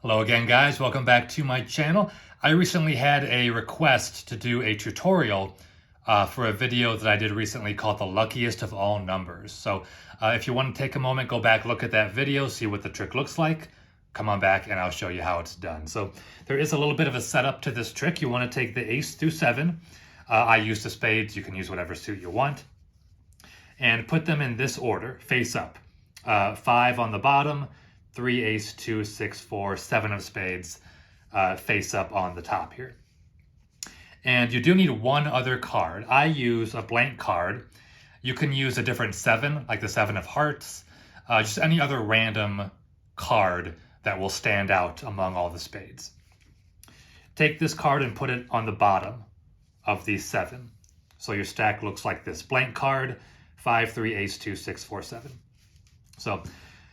Hello again, guys. Welcome back to my channel. I recently had a request to do a tutorial for a video that I did recently called the luckiest of all numbers. So if you want to take a moment, go back, look at that video, see what the trick looks like. Come on back and I'll show you how it's done. So there is a little bit of a setup to this trick. You want to take the ace through seven. I use the spades. You can use whatever suit you want. And put them in this order, face up. 5 on the bottom, 3 ace, 2, 6, 4, 7 of spades, face up on the top here. And you do need one other card. I use a blank card. You can use a different 7, like the 7 of hearts, just any other random card that will stand out among all the spades. Take this card and put it on the bottom of these 7. So your stack looks like this. Blank card, 5, 3, ace, 2, 6, 4, 7. So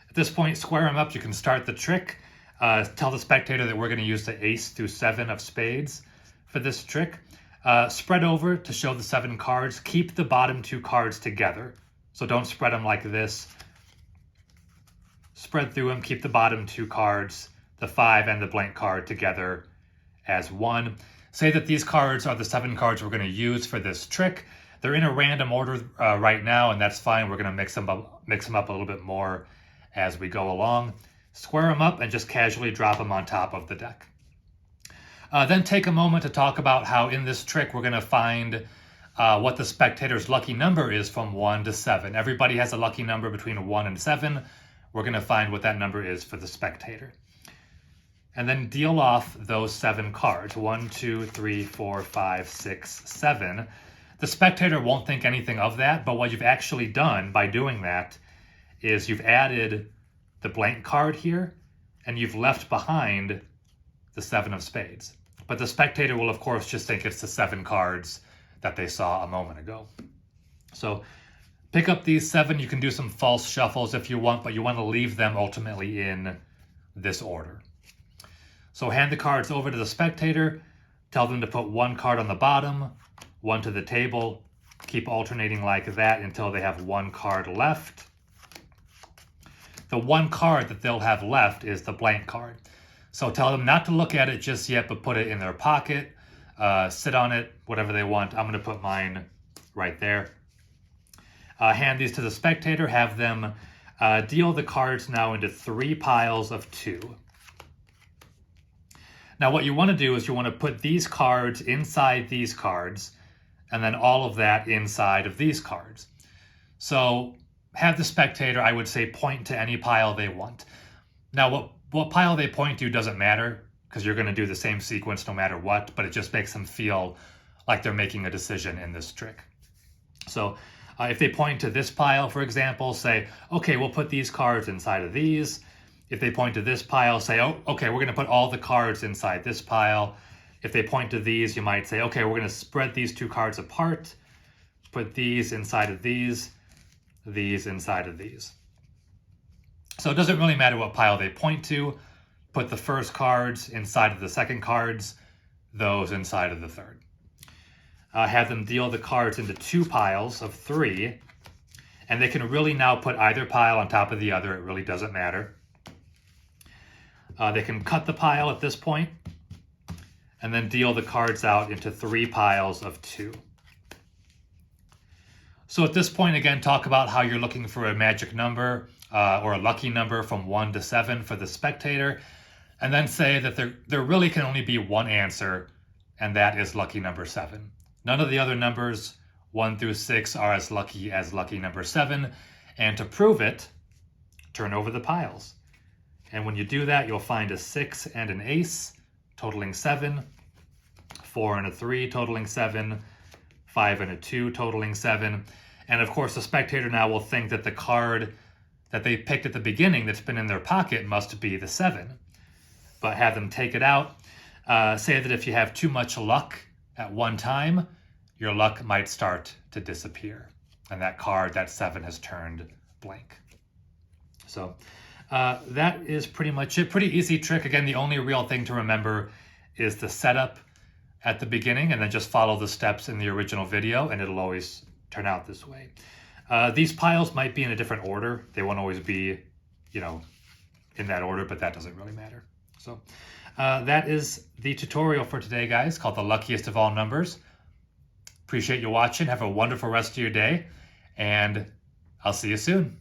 at this point, square them up. You can start the trick. Tell the spectator that we're going to use the ace through 7 of spades for this trick. Spread over to show the 7 cards. Keep the bottom 2 cards together. So don't spread them like this. Spread through them. Keep the bottom 2 cards, the 5 and the blank card, together as one. Say that these cards are the 7 cards we're going to use for this trick. They're in a random order right now, and that's fine. We're going to mix them up a little bit more as we go along. Square them up and just casually drop them on top of the deck. Then take a moment to talk about how in this trick we're going to find what the spectator's lucky number is from 1 to 7. Everybody has a lucky number between 1 and 7. We're going to find what that number is for the spectator. And then deal off those 7 cards. 1, 2, 3, 4, 5, 6, 7. The spectator won't think anything of that, but what you've actually done by doing that is you've added the blank card here, and you've left behind the 7 of spades. But the spectator will, of course, just think it's the 7 cards that they saw a moment ago. So pick up these 7. You can do some false shuffles if you want, but you want to leave them ultimately in this order. So hand the cards over to the spectator. Tell them to put 1 card on the bottom, 1 to the table. Keep alternating like that until they have 1 card left. The 1 card that they'll have left is the blank card. So tell them not to look at it just yet, but put it in their pocket, sit on it, whatever they want. I'm going to put mine right there. Hand these to the spectator. Have them deal the cards now into 3 piles of 2. Now what you want to do is you want to put these cards inside these cards, and then all of that inside of these cards. So have the spectator, I would say, point to any pile they want. Now what pile they point to doesn't matter, because you're going to do the same sequence no matter what, but it just makes them feel like they're making a decision in this trick. So if they point to this pile, for example, say, okay, we'll put these cards inside of these. If they point to this pile, say, oh, okay, we're going to put all the cards inside this pile. If they point to these, you might say, okay, we're going to spread these 2 cards apart, put these inside of these inside of these. So it doesn't really matter what pile they point to. Put the first cards inside of the second cards, those inside of the third. Have them deal the cards into 2 piles of 3, and they can really now put either pile on top of the other. It really doesn't matter. They can cut the pile at this point, and then deal the cards out into 3 piles of 2. So at this point, again, talk about how you're looking for a magic number or a lucky number from 1 to 7 for the spectator, and then say that there really can only be one answer, and that is lucky number 7. None of the other numbers 1 through 6 are as lucky number 7, and to prove it, turn over the piles. And when you do that, you'll find a 6 and an ace, totaling 7, 4 and a 3, totaling 7, 5 and a 2, totaling 7. And of course, the spectator now will think that the card that they picked at the beginning that's been in their pocket must be the 7. But have them take it out. Say that if you have too much luck at one time, your luck might start to disappear. And that card, that 7, has turned blank. So that is pretty much it. Pretty easy trick. Again, the only real thing to remember is the setup at the beginning, and then just follow the steps in the original video, and it'll always turn out this way. These piles might be in a different order. They won't always be, in that order, but that doesn't really matter. So that is the tutorial for today, guys, called the luckiest of all numbers. Appreciate you watching. Have a wonderful rest of your day, and I'll see you soon.